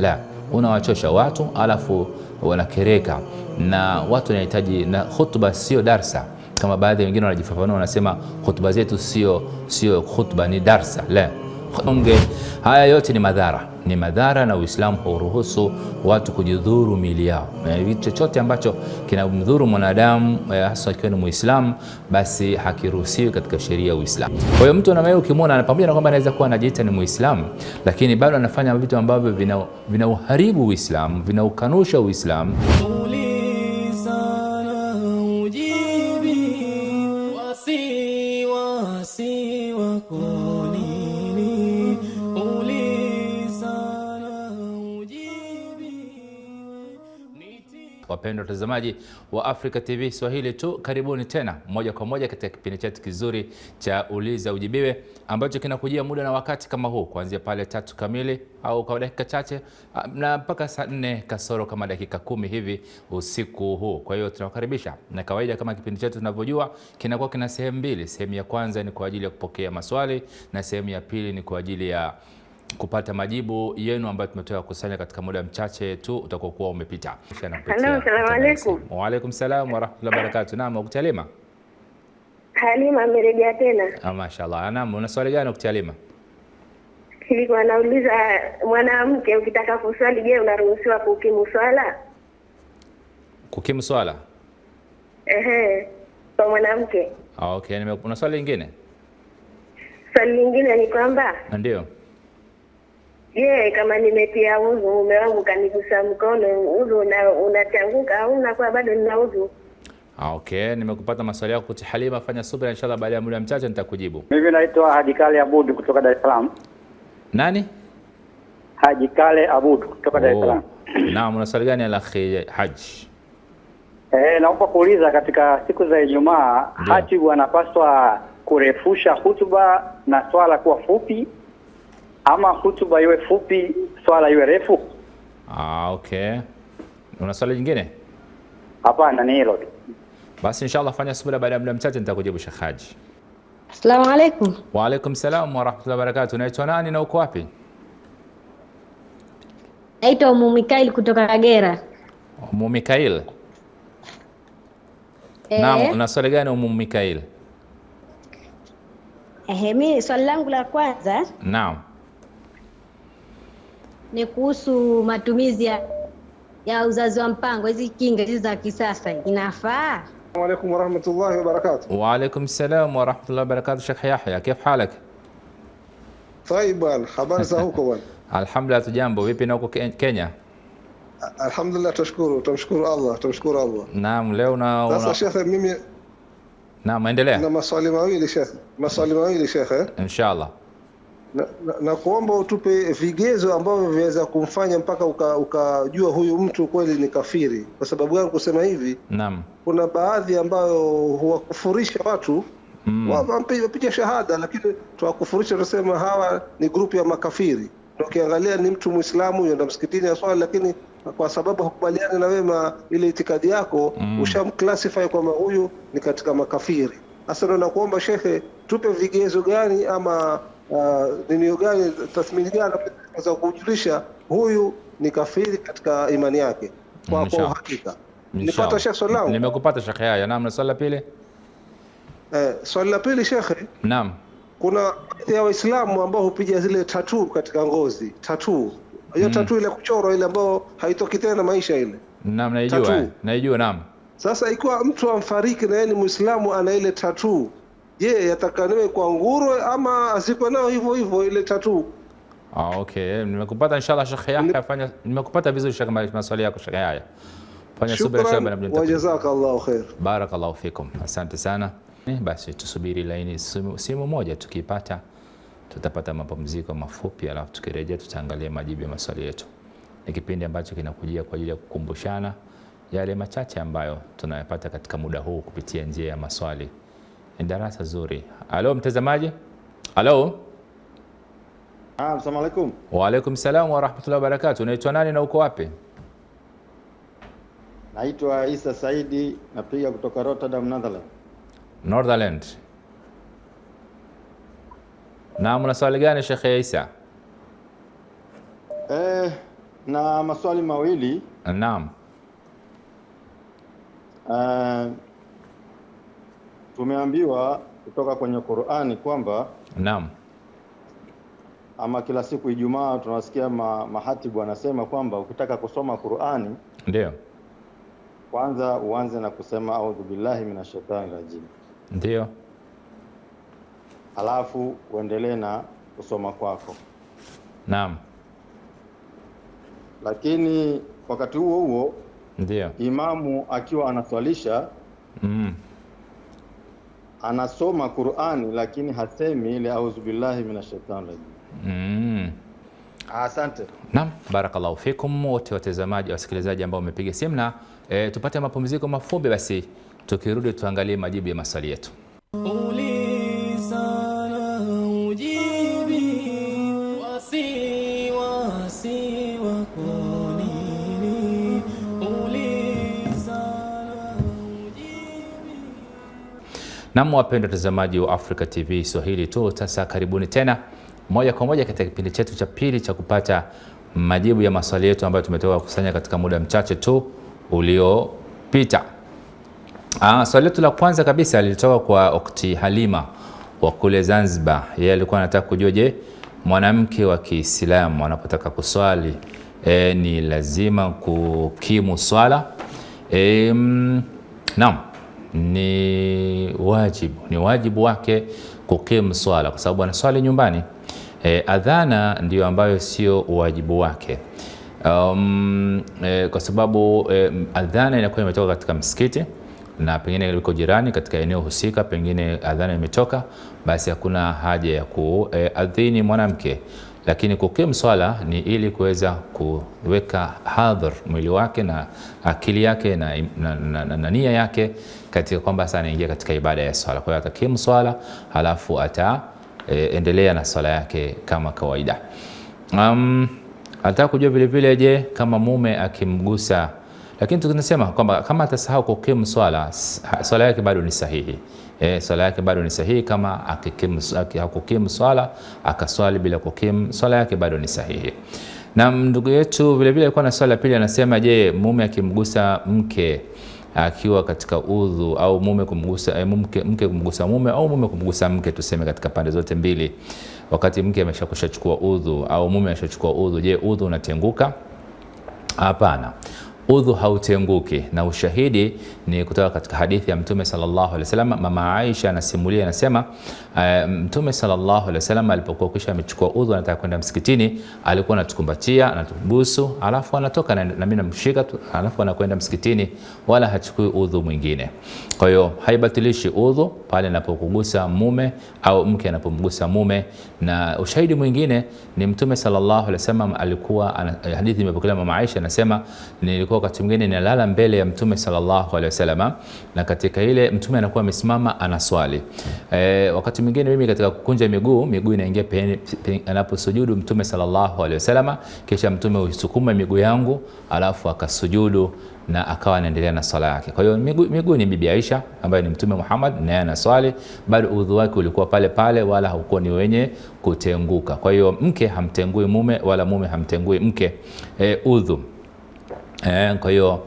la, unawachosha watu alafu wanakereka, na watu wanahitaji, na khutba sio darsa kama baadhi wengine wanajifafanua, wanasema khutba zetu sio khutba, ni darsa. La, haya yote ni madhara, na Uislamu hauruhusu watu kujidhuru mili yao. Kitu chochote ambacho kinamdhuru mwanadamu, hasa akiwa ni Muislamu, basi hakiruhusiwi katika sheria ya Uislamu. Kwa hiyo mtu na ukimwona, pamoja na kwamba anaweza kuwa anajiita ni Muislamu, lakini bado anafanya vitu ambavyo vinauharibu Uislamu, vinaukanusha Uislamu. Wapendwa watazamaji wa Africa TV Swahili tu, karibuni tena moja kwa moja katika kipindi chetu kizuri cha Uliza Ujibiwe, ambacho kinakujia muda na wakati kama huu kuanzia pale 3 kamili au kwa dakika chache na mpaka saa 4 kasoro kama dakika 10 hivi usiku huu. Kwa hiyo tunawakaribisha, na kawaida kama kipindi chetu tunavyojua kinakuwa kina sehemu mbili. Sehemu ya kwanza ni kwa ajili ya kupokea maswali na sehemu ya pili ni kwa ajili ya kupata majibu yenu ambayo tumetoka kusanya katika muda mchache tu utakokuwa umepita. Assalamu alaykum. Wa alaykum salaam wa rahmatullahi wa barakatuh. Naam, Ukhti Halima. Halima amerejea tena. Mashaallah. Naam, una swali gani Ukhti Halima? Nilikuwa nauliza, mwanamke ukitaka kuswali, je, unaruhusiwa kukimu swala? Kukimu swala? Kwa mwanamke. Okay, una swali lingine? Swali lingine ni kwamba ndio, kama nimetia udhu, mume wangu kanigusa mkono, udhu unachanguka au unakuwa bado nina udhu? Okay, nimekupata maswali yako Ukhti Halima, fanya subira, inshallah baada ya muda mchache nitakujibu. Mimi naitwa Haji Kale Abud kutoka Dar es Salaam. Nani? Haji Kale Abud kutoka Dar es Salaam. Naam, una swali gani Akhi Haji? Naomba kuuliza, katika siku za Ijumaa hatibu anapaswa kurefusha hutuba na swala kuwa fupi, ama hutuba iwe fupi swala iwe refu? Okay. Una swali jingine? Hapana, ni hilo tu. Basi inshallah fanya subira, baada ya muda mchache nitakujibu Sheikh Haji. Assalamu alaykum. Wa alaykum salaam wa rahmatullahi wa barakatuh. Unaitwa nani na uko wapi? Naitwa Umu Mikail kutoka Kagera. Umu Mikail. Naam, una swali gani Umu Mikail? Mimi swali langu la kwanza, naam, ni kuhusu matumizi ya uzazi wa mpango. Hizi kinga hizi za kisasa inafaa? Assalamu alaykum wa rahmatullahi wa barakatuh. Wa alaykum salam wa rahmatullahi wa barakatuh. Sheikh Yahya, كيف حالك؟ طيب bwana, habari za huko bwana? Alhamdulillah, tujambo. Vipi na huko Kenya? Alhamdulillah, tumshukuru Allah. Naam, leo sasa Sheikh, mimi naam, endelea. Na maswali mawili Sheikh. Inshallah. Na kuomba utupe vigezo ambavyo viweza kumfanya mpaka ukajua huyu mtu kweli ni kafiri. Kwa sababu gani kusema hivi? Naam. Kuna baadhi ambayo huwakufurisha watu, wapiga shahada, lakini tuwakufurisha, tunasema hawa ni grupu ya makafiri. Ukiangalia ni mtu Muislamu yenda msikitini ya swala, lakini kwa sababu hukubaliani na wewe ile itikadi yako, ushamclassify kwamba huyu ni katika makafiri. Sasa nakuomba Shekhe, tupe vigezo gani ama nini gani, tathmini gani za kujulisha huyu ni kafiri katika imani yake kwa uhakika. Nipata Sheikh swali langu? Nimekupata Sheikh Yahya. Naam, na swali la pili? Swali la pili Sheikh, naam, kuna ya Waislamu ambao hupiga zile tattoo katika ngozi, tattoo hiyo tattoo ile kuchorwa ile ambayo haitoki tena maisha ile. Naam, naijua naam. Sasa ikiwa mtu amfariki na yeye ni Muislamu ana ile tattoo, je, yatakaniwe kwa ngurwe ama azikwe nao hivyo hivyo ile tattoo? Okay, nimekupata inshallah Sheikh Yahya, nimekupata vizuri Sheikh, maswali yako Sheikh Yahya. Fanya subira inshallah na mjumbe. Wajazakallahu khair. Barakallahu fikum. Asante sana. Basi tusubiri laini simu moja, tukipata tutapata mapumziko mafupi, alafu tukirejea tutaangalia majibu ya maswali yetu. Ni kipindi ambacho kinakujia kwa ajili ya kukumbushana yale machache ambayo tunayapata katika muda huu kupitia njia ya maswali. Ni darasa zuri. Alo mtazamaji? Alo? Assalamu alaykum. Wa alaykum salam wa rahmatullahi wa barakatuh. Unaitwa nani na uko wapi? Naitwa Isa Saidi, napiga kutoka Rotterdam, Netherlands. Netherlands. Naam, una swali gani Sheikh Isa? na maswali mawili. Naam. Tumeambiwa kutoka kwenye Qur'ani kwamba naam, ama kila siku Ijumaa tunasikia mahatibu anasema kwamba ukitaka kusoma Qur'ani ndio kwanza uanze na kusema a'udhu billahi minashaitani rajim, ndio halafu uendelee na kusoma kwako. Naam. Lakini wakati huo huo ndio imamu akiwa anaswalisha anasoma Qur'ani lakini hasemi ile a'udhu billahi minashaitani rajim. Asante. Naam, barakallahu fikum wote watazamaji, wasikilizaji ambao wamepiga simu, na tupate mapumziko mafupi, basi tukirudi tuangalie majibu ya maswali yetu. Naam, wapendwa watazamaji wa Africa TV Swahili tu, sasa karibuni tena moja kwa moja katika kipindi chetu cha pili cha kupata majibu ya maswali yetu ambayo tumetoka kukusanya katika muda mchache tu uliopita. Swali letu la kwanza kabisa lilitoka kwa Ukhti Halima wa kule Zanzibar. Yeye alikuwa anataka kujua, je, mwanamke wa Kiislamu anapotaka kuswali ni lazima kukimu swala? Naam, ni wajibu wake kukimu swala kwa sababu anaswali nyumbani. Adhana ndio ambayo sio wajibu wake, kwa sababu adhana inakuwa imetoka katika msikiti na pengine liko jirani katika eneo husika, pengine adhana imetoka, basi hakuna haja ya kuadhini mwanamke. Lakini kukimu swala ni ili kuweza kuweka hadhir mwili wake na akili yake na nia yake katika kwamba sasa anaingia katika ibada ya swala. Kwa hiyo atakimu swala halafu endelea na swala yake kama kawaida. Nataka kujua vile vile, je, kama mume akimgusa, lakini tunasema kwamba kama atasahau kukimu swala, swala yake bado ni sahihi. Swala yake bado ni sahihi. Kama hakukimu swala akaswali bila kukimu, swala yake bado ni sahihi. Na ndugu yetu vile vile alikuwa na swali la pili, anasema, je, mume akimgusa mke akiwa katika udhu, au mume kumgusa mke kumgusa mume, au mume kumgusa mke, tuseme katika pande zote mbili, wakati mke ameshakushachukua udhu au mume ameshachukua udhu, je, udhu unatenguka? Hapana, udhu hautenguki, na ushahidi ni kutoka katika hadithi ya Mtume sallallahu alaihi wasallam. Mama Aisha anasimulia, anasema Mtume sallallahu alaihi wasallam alipokuwa kisha amechukua udhu anataka kwenda msikitini, alikuwa anatukumbatia, anatubusu, alafu anatoka na mimi namshika, alafu anakwenda msikitini, wala hachukui udhu mwingine. Kwa hiyo haibatilishi udhu pale anapokugusa mume au mke anapomgusa mume. Na ushahidi mwingine ni Mtume sallallahu alaihi wasallam alikuwa, hadithi imepokelewa Mama Aisha anasema, nilikuwa wakati mwingine ninalala mbele ya Mtume sallallahu alaihi wasallam, na katika ile Mtume anakuwa amesimama anaswali. Wakati mwingine mimi katika kukunja miguu inaingia anaposujudu Mtume sallallahu alaihi wasallam, kisha Mtume usukuma miguu yangu alafu akasujudu na akawa anaendelea na swala yake. Kwa hiyo miguu ni Bibi Aisha ambaye ni Mtume Muhammad, naye anaswali bado udhu wake ulikuwa pale pale, wala haukuwa ni wenye kutenguka. Kwa hiyo mke hamtengui mume wala mume hamtengui mke udhu. Kwa hiyo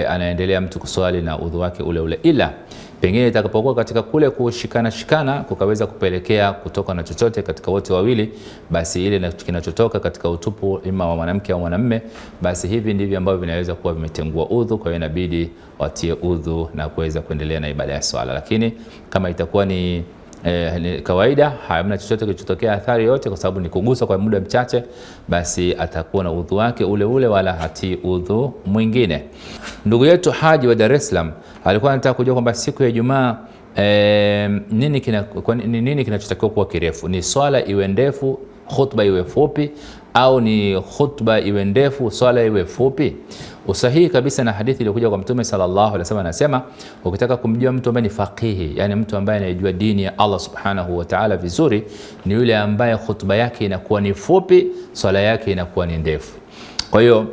anaendelea mtu kuswali na udhu wake ule ule, ila pengine itakapokuwa katika kule kushikana kukaweza kupelekea kutoka na chochote katika wote wawili, basi ile kinachotoka katika utupu ima wa mwanamke au mwanamume, basi hivi ndivyo ambavyo vinaweza kuwa vimetengua udhu. Kwa hiyo inabidi watie udhu na kuweza kuendelea na ibada ya swala. Lakini kama itakuwa ni kawaida, hamna chochote kilichotokea athari yote, kwa sababu ni kugusa kwa muda mchache, basi atakuwa na udhu wake ule ule, wala hati udhu mwingine. Ndugu yetu Haji wa Dar es Salaam alikuwa anataka kujua kwamba siku ya Ijumaa nini kinachotakiwa kuwa kirefu? Ni swala iwe ndefu, khutba iwe fupi, au ni khutba iwe ndefu, swala iwe fupi? Usahihi kabisa na hadithi iliyokuja kwa Mtume sallallahu alaihi wasallam anasema, ukitaka kumjua mtu ambaye ni faqihi, yani mtu ambaye anayejua dini ya Allah subhanahu wa ta'ala vizuri, ni yule ambaye khutba yake inakuwa ni fupi, swala yake inakuwa ni ndefu. Kwa hiyo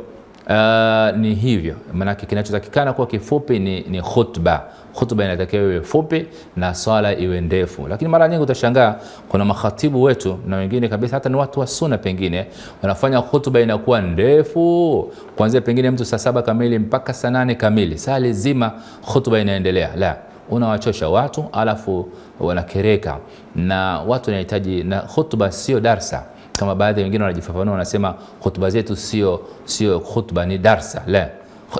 ni hivyo, maana kinachotakikana kwa kifupi ni khutba. hutuba inatakiwa iwe fupi na swala iwe ndefu. Lakini mara nyingi utashangaa kuna makhatibu wetu na wengine kabisa hata ni watu wa sunna pengine wanafanya hutuba inakuwa ndefu kuanzia pengine mtu saa 7 kamili mpaka saa 8 kamili, saa zima hutuba inaendelea. La, unawachosha watu alafu wanakereka, na watu wanahitaji, na hutuba sio darsa kama baadhi wengine wanajifafanua wanasema hutuba zetu sio hutuba ni darsa. La,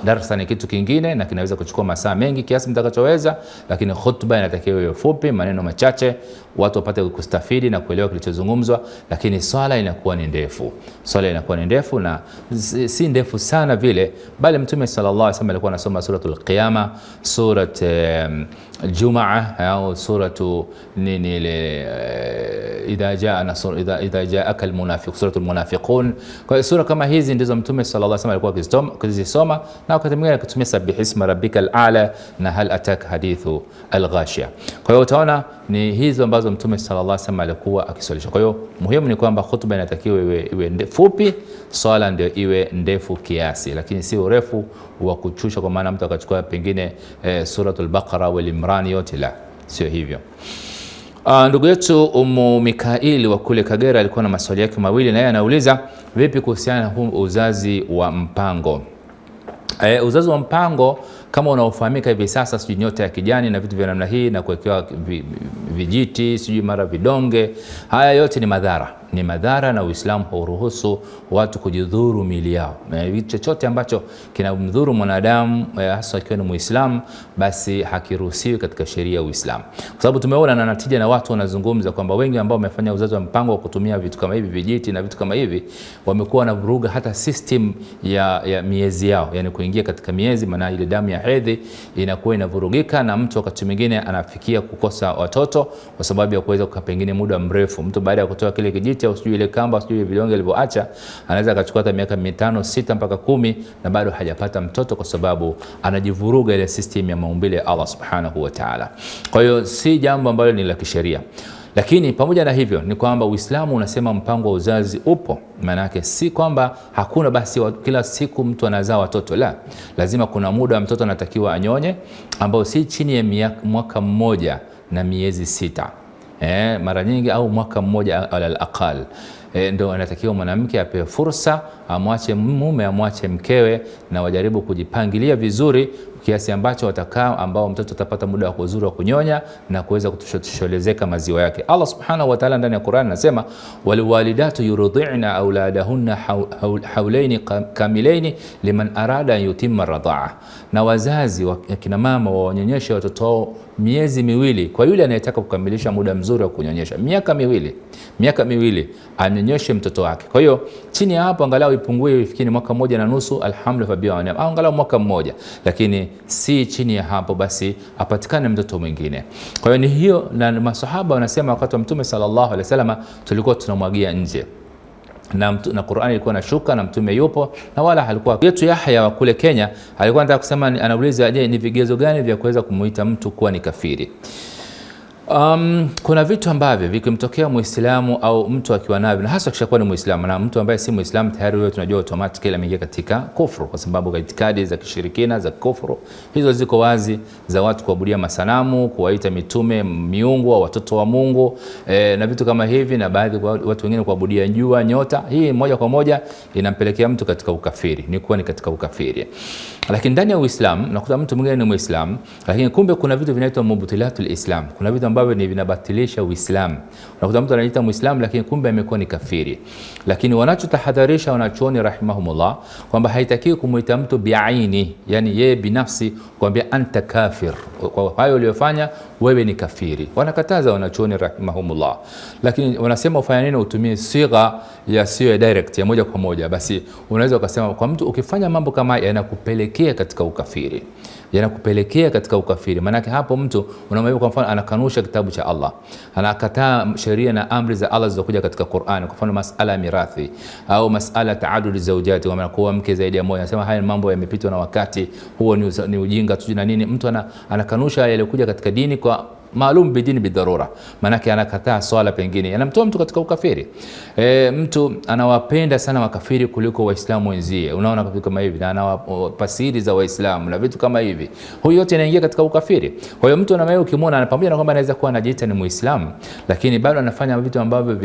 darasa ni kitu kingine na kinaweza kuchukua masaa mengi kiasi mtakachoweza, lakini hutuba inatakiwa iwe fupi, maneno machache, watu wapate kustafidi na kuelewa kilichozungumzwa. Lakini swala inakuwa ni ndefu, swala inakuwa ni ndefu na si ndefu sana vile, bali Mtume sallallahu alaihi wasallam alikuwa anasoma suratul Qiyama, surat Jumaa au suratu nini ile idha jaa nasr idha jaaka almunafiq, suratul Munafiqun. Kwa sura kama hizi ndizo Mtume sallallahu alaihi wasallam alikuwa akizisoma, na wakati mwingine akitumia sabih isma rabbikal a'la na hal atak hadithu al-ghashiya. Kwa hiyo utaona ni hizo ambazo Mtume sallallahu alaihi wasallam alikuwa akiswalisha. Kwa hiyo muhimu ni kwamba hutuba inatakiwa iwe fupi, swala ndio iwe ndefu kiasi, lakini si urefu wa kuchusha, kwa maana mtu akachukua pengine suratul Baqara wal Imran yote, la, sio hivyo. Ndugu yetu Umu Mikaili wa kule Kagera alikuwa na maswali yake mawili, na yeye anauliza vipi kuhusiana na huu uzazi wa mpango. Uzazi wa mpango kama unaofahamika hivi sasa, sijui nyota ya kijani na vitu vya namna hii na kuwekewa vijiti, sijui mara vidonge, haya yote ni madhara na Uislamu hauruhusu watu kujidhuru miili yao. Chochote ambacho kinamdhuru mwanadamu hasa akiwa ni Muislamu, basi hakiruhusiwi katika sheria ya Uislamu, kwa sababu tumeona na natija, na watu wanazungumza kwamba wengi ambao wamefanya uzazi wa mpango wa kutumia vitu kama hivi, vijiti na vitu kama hivi, wamekuwa na vuruga hata system ya miezi yao, yani kuingia katika miezi, maana ile damu ya hedhi inakuwa inavurugika, na mtu wakati mwingine anafikia kukosa watoto kwa sababu ya kuweza kukaa pengine muda mrefu. Mtu baada ya kutoa kile kijiti au sijui ile kamba sijui vidonge alivyoacha, anaweza akachukua hata miaka 5, 6 mpaka 10 na bado hajapata mtoto, kwa sababu anajivuruga ile system ya maumbile ya Allah subhanahu wa ta'ala. Kwa hiyo si jambo ambalo ni la kisheria. Lakini pamoja na hivyo ni kwamba Uislamu unasema mpango wa uzazi upo. Maana yake si kwamba hakuna basi kila siku mtu anazaa watoto, la, lazima kuna muda mtoto anatakiwa anyonye ambao si chini ya mwaka mmoja na miezi 6, mara nyingi, au mwaka mmoja ala aqal. Ndio anatakiwa mwanamke apewe fursa, amwache mume, amwache mkewe, na wajaribu kujipangilia vizuri kiasi ambacho watakaa, ambao mtoto atapata muda wa kuzuru wa kunyonya na kuweza kutoshelezeka maziwa yake. Allah subhanahu wa ta'ala ndani ya Qur'an anasema walwalidatu yurdi'na auladahunna hawlaini kamilaini liman arada an yutimma radha'a, na wazazi wa kina mama wanyonyeshe watoto wao miezi miwili kwa yule anayetaka kukamilisha muda mzuri wa kunyonyesha. Miaka miwili anyonyeshe mtoto wake. Kwa hiyo chini ya hapo angalau ipungue ifikie mwaka 1.5, alhamdulillah, au angalau mwaka mmoja, lakini si chini ya hapo, basi apatikane mtoto mwingine. Kwa hiyo ni hiyo, na masahaba wanasema wakati wa Mtume sallallahu alaihi wasallam tulikuwa tunamwagia nje na Qur'ani ilikuwa inashuka na Mtume yupo, na wala halikuwa yetu. Yahya wa kule Kenya alikuwa anataka kusema, anauliza je, ni vigezo gani vya kuweza kumuita mtu kuwa ni kafiri? Kuna vitu ambavyo vikimtokea Muislamu au mtu akiwa navyo, na hasa kishakuwa ni Muislamu, na mtu ambaye si Muislamu tayari wewe tunajua automatically ameingia katika kufuru, kwa sababu itikadi za kishirikina za kufuru hizo ziko wazi, za watu kuabudia masanamu, kuwaita mitume miungu au watoto wa Mungu, na vitu kama hivi, na baadhi watu wengine kuabudia jua, nyota. Hii moja kwa moja inampelekea mtu katika ukafiri, ni kuwa ni katika ukafiri. Lakini ndani ya Uislamu nakuta mtu mwingine ni Muislamu, lakini kumbe kuna vitu vinaitwa mubtilatul Islam, kuna vitu ambavyo ni vinabatilisha Uislamu. Unakuta mtu anajiita Muislamu lakini kumbe amekuwa ni kafiri. Lakini wanachotahadharisha wanachuoni rahimahumullah kwamba haitakiwi kumuita mtu biaini, yani yeye binafsi kwambia anta kafir, kwa hayo uliyofanya wewe ni kafiri. Wanakataza wanachuoni rahimahumullah, lakini wanasema ufanye nini? Utumie sigha ya sio direct, ya moja kwa moja. Basi unaweza ukasema kwa mtu ukifanya mambo kama yanakupelekea katika ukafiri, maana hapo mtu unamwambia, kwa mfano anakanusha kitabu cha Allah, anakataa sheria na amri za Allah zilizokuja katika Qur'an, kwa mfano masala ya mirathi au masala taadud zawjati, kwa maana kuwa mke zaidi ya moja, anasema haya mambo yamepitwa na wakati, huo ni ujinga tu na nini. Mtu anakanusha yale yaliokuja katika dini kwa maalum bidini bidharura, manake anakataa swala, pengine anamtoa mtu katika ukafiri. Mtu anawapenda sana makafiri kuliko waislamu wenzie, unaona vitu kama hivi, na anawapa siri za waislamu na vitu kama hivi, huyo yote anaingia katika ukafiri. Kwa hiyo mtu anamaye ukimwona, pamoja na kwamba anaweza kuwa anajiita ni muislamu, lakini bado anafanya vitu ambavyo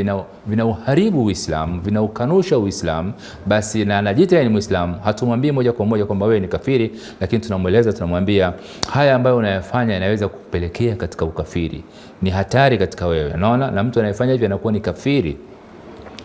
vinauharibu Uislamu, vinaukanusha Uislamu, basi na anajiita ni muislamu, hatumwambii moja kwa moja kwamba wewe ni kafiri, lakini tunamweleza, tunamwambia haya ambayo unayafanya yanaweza kupelekea katika ukafiri, ni hatari katika wewe, unaona, na mtu anayefanya hivyo anakuwa ni kafiri.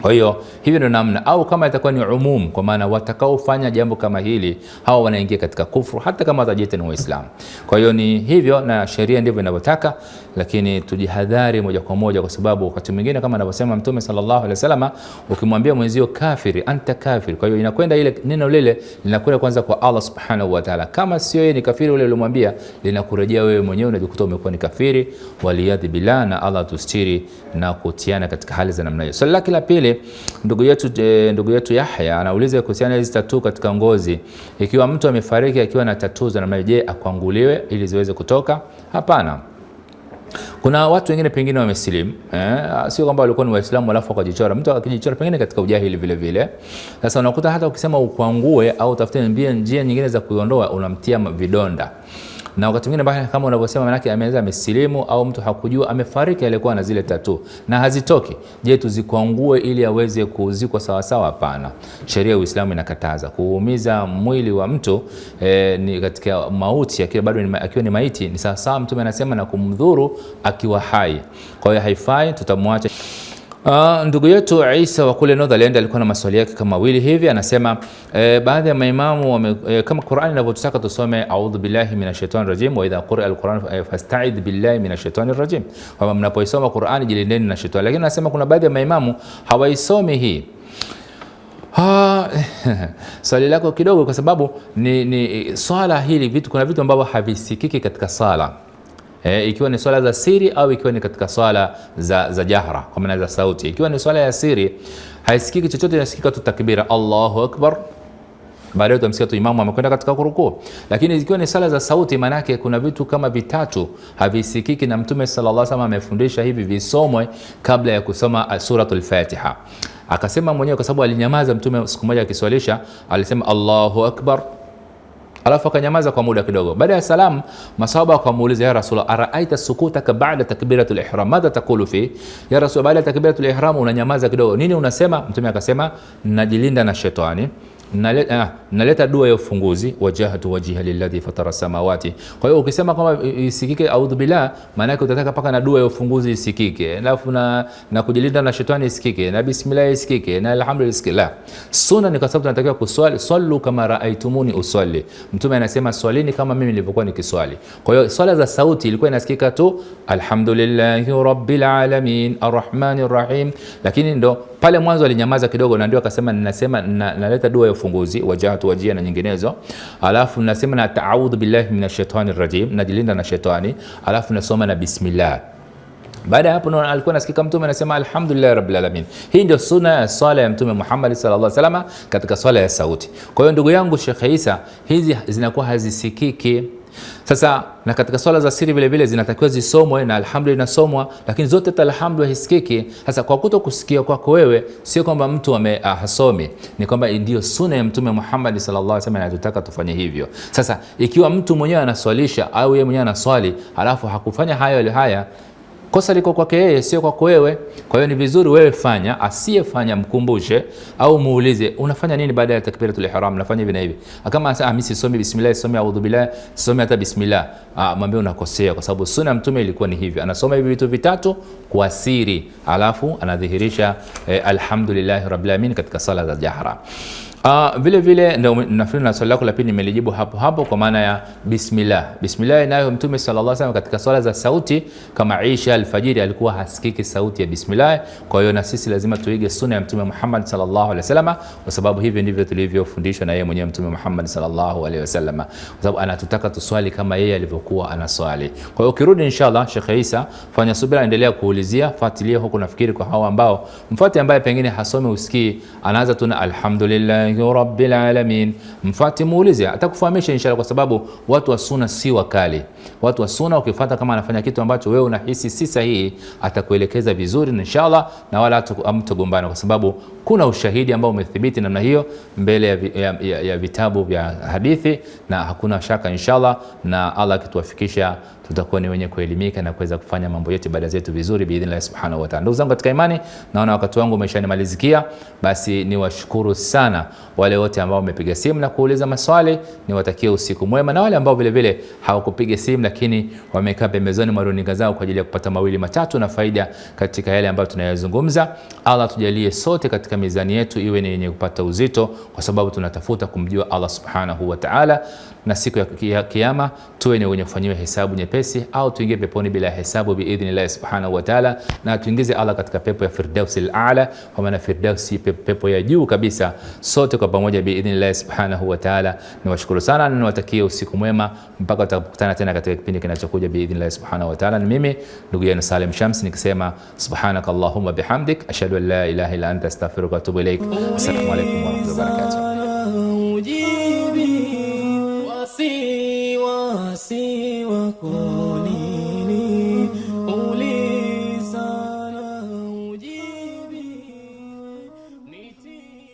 Kwa hiyo hivyo ndio namna, au kama itakuwa ni umum, kwa maana watakaofanya jambo kama hili hao wanaingia katika kufuru hata kama watajiita ni Waislamu. Kwa hiyo ni hivyo, na sheria ndivyo inavyotaka, lakini tujihadhari moja kwa moja, kwa sababu wakati mwingine kama anavyosema Mtume sallallahu alaihi wasallam, ukimwambia mwenzio kafiri, anta kafir, kwa hiyo inakwenda ile neno lile linakwenda kwanza kwa Allah subhanahu wa ta'ala. Kama sio yeye ni kafiri ule uliomwambia, linakurejea wewe mwenyewe, unajikuta umekuwa ni kafiri, waliyadhi billah, na Allah tustiri na kutiana katika hali za namna hiyo. Swali lake la pili, ndugu yetu Yahya anauliza kuhusiana hizi tattoo katika ngozi. Ikiwa mtu amefariki akiwa na tattoo za namna, je, akwanguliwe ili ziweze kutoka? Hapana. Kuna watu wengine pengine wamesilimu, sio kwamba walikuwa ni Waislamu alafu wakajichora. Mtu akijichora pengine katika ujahili vile vile. Sasa unakuta hata ukisema ukwangue au utafute njia nyingine za kuiondoa, unamtia vidonda. Na wakati mwingine kama unavyosema, manake amesilimu au mtu hakujua amefariki, alikuwa na zile tattoo na hazitoki. Je, tuzikwangue ili aweze kuzikwa sawa sawa? Hapana. Sheria ya Uislamu inakataza kuumiza mwili wa mtu ni katika mauti, akiwa bado akiwa ni maiti, ni sawa sawa, Mtume anasema, na kumdhuru akiwa hai. Kwa hiyo haifai, tutamwacha. Ndugu yetu Isa wa kule Netherlands alikuwa na maswali yake kama mawili hivi, anasema baadhi ya maimamu kama Qur'an inavyotaka tusome a'udhu billahi minash shaitani rajim, wa idha quri'a al-Qur'an fasta'idh billahi minash shaitani rajim, kama mnapoisoma Qur'an jilindeni na shetani. Lakini anasema kuna baadhi ya maimamu hawaisomi hii. Swali lako kidogo, kwa sababu ni swala hili kuna vitu ambavyo havisikiki katika sala. Ikiwa ni swala za siri au ikiwa ni katika swala za jahra, kwa maana za sauti. Ikiwa ni swala ya siri haisikiki chochote, inasikika tu takbira Allahu akbar, baadaye utamsikia tu imamu amekwenda katika kurukuu. Lakini ikiwa ni swala za sauti, maana yake kuna vitu kama vitatu havisikiki, na Mtume sallallahu alaihi wasallam amefundisha hivi visomwe kabla ya kusoma suratul Fatiha. Akasema mwenyewe, kwa sababu alinyamaza Mtume siku moja akiswalisha, alisema Allahu akbar, alafu akanyamaza kwa muda kidogo. Baada ya salamu, masahaba wakamuuliza, ya Rasulullah, araaita sukutaka ba'da takbiratul ihram, madha taqulu fi? Ya Rasul, baada ya takbiratul ihram unanyamaza kidogo, nini unasema? Mtume akasema, najilinda na shetani, naleta dua ya ufunguzi, wajahatu wajhiya lilladhi fatara samawati. Kwa hiyo ukisema kama isikike a'udhu billah, maana yake utataka paka na dua ya ufunguzi isikike, alafu na kujilinda na shetani isikike, na bismillah isikike, na alhamdulillah isikike. La, sunna ni kwa sababu tunatakiwa kuswali, sallu kama raaitumuni usalli. Mtume anasema swalini kama mimi nilivyokuwa nikiswali. Kwa hiyo swala za sauti ilikuwa inasikika tu alhamdulillahi rabbil alamin arrahmanir rahim, lakini ndo pale mwanzo alinyamaza kidogo, na ndio akasema naleta dua ya ufunguzi, wajahatu wajhiya na nyinginezo, alafu nasema na ta'awudhu billahi minash shaitani rajim, najilinda na shetani, alafu nasoma na bismillah. Baada ya hapo alikuwa nasikika Mtume anasema alhamdulillah rabbil alamin. Hii ndio sunna ya swala ya Mtume Muhammad sallallahu alaihi wasallam katika swala ya sauti. Kwa hiyo ndugu yangu Sheikh Isa, hizi zinakuwa hazisikiki. Sasa na katika swala za siri vile vile zinatakiwa zisomwe, na alhamdulillah inasomwa, lakini zote alhamdulillah hisikiki. Sasa kwa kuto kusikia kwako wewe, sio kwamba mtu hasomi, ni kwamba ndio sunna ya Mtume Muhammad sallallahu alaihi wasallam anatutaka tufanye hivyo. Sasa ikiwa mtu mwenyewe anaswalisha au yeye mwenyewe anaswali alafu hakufanya haya, kosa liko kwake yeye, sio kwako wewe. Kwa hiyo ni vizuri wewe fanya, asiyefanya mkumbushe au muulize unafanya nini baada ya takbiratul ihram, nafanya hivi na hivi. Kama mimi sisomi bismillah, sisomi a'udhu billah, sisomi hata bismillah, mwambie unakosea, kwa sababu sunna Mtume ilikuwa ni hivi, anasoma hivi vitu vitatu kwa siri, alafu anadhihirisha alhamdulillah rabbil alamin katika sala za jahra. Vile vile ndio nafikiri na swali lako la pili nimelijibu hapo kwa maana ya bismillah. Bismillah nayo Mtume sallallahu alaihi wasallam katika swala za sauti kama Isha alfajiri alikuwa hasikiki sauti ya bismillah. Kwa hiyo na sisi lazima tuige sunna ya Mtume Muhammad sallallahu alaihi wasallam, kwa sababu hivi ndivyo tulivyofundishwa na yeye mwenyewe Mtume Muhammad sallallahu alaihi wasallam, kwa sababu anatutaka tuswali kama yeye alivyokuwa anaswali. Kwa hiyo ukirudi inshallah Sheikh Isa, fanya subira, endelea kuulizia, fuatilia huko. Nafikiri kwa hao ambao mfuate ambaye pengine hasomi usikii, anaanza tu na alhamdulillah Alhamdulillahi rabbil alamin. Mfuate, muulize, atakufahamisha inshallah, kwa sababu watu wa sunna si wakali. Watu wa sunna ukifuata kama anafanya kitu ambacho wewe unahisi si sahihi, atakuelekeza vizuri inshallah, na wala hamtagombana, kwa sababu kuna ushahidi ambao umethibiti namna hiyo mbele ya vitabu vya hadithi, na hakuna shaka inshallah, na Allah akituwafikisha tutakuwa ni wenye kuelimika na kuweza kufanya mambo yote ibada zetu vizuri biidhnillah subhanahu wa ta'ala. Ndugu zangu katika imani, naona wakati wangu umeshanimalizikia, basi niwashukuru sana wale wote ambao wamepiga simu na kuuliza maswali, niwatakie usiku mwema, na wale ambao vile vile hawakupiga simu lakini wamekaa pembezoni mwa runinga zao kwa ajili ya kupata mawili matatu na faida katika yale ambayo tunayazungumza. Allah tujalie sote katika mizani yetu iwe ni yenye kupata uzito, kwa sababu tunatafuta kumjua Allah subhanahu wa ta'ala, na siku ya kiyama tuwe ni wenye kufanyiwa hesabu nyepesi, au tuingie peponi bila hesabu biidhnillah subhanahu wa ta'ala, na tuingize Allah katika pepo ya Firdaus al-A'la, kwa maana Firdaus pepo ya juu kabisa, sote kwa pamoja biidhnillah subhanahu wa ta'ala. Niwashukuru sana na niwatakie usiku mwema mpaka tutakutana tena katika kipindi kinachokuja biidhnillah subhanahu wa ta'ala. Ni mimi ndugu yenu Salim Shams nikisema subhanakallahumma bihamdik ashhadu an la ilaha illa anta astaghfiruka wa atubu ilaik. Assalamu alaykum wa rahmatullahi wa barakatuh.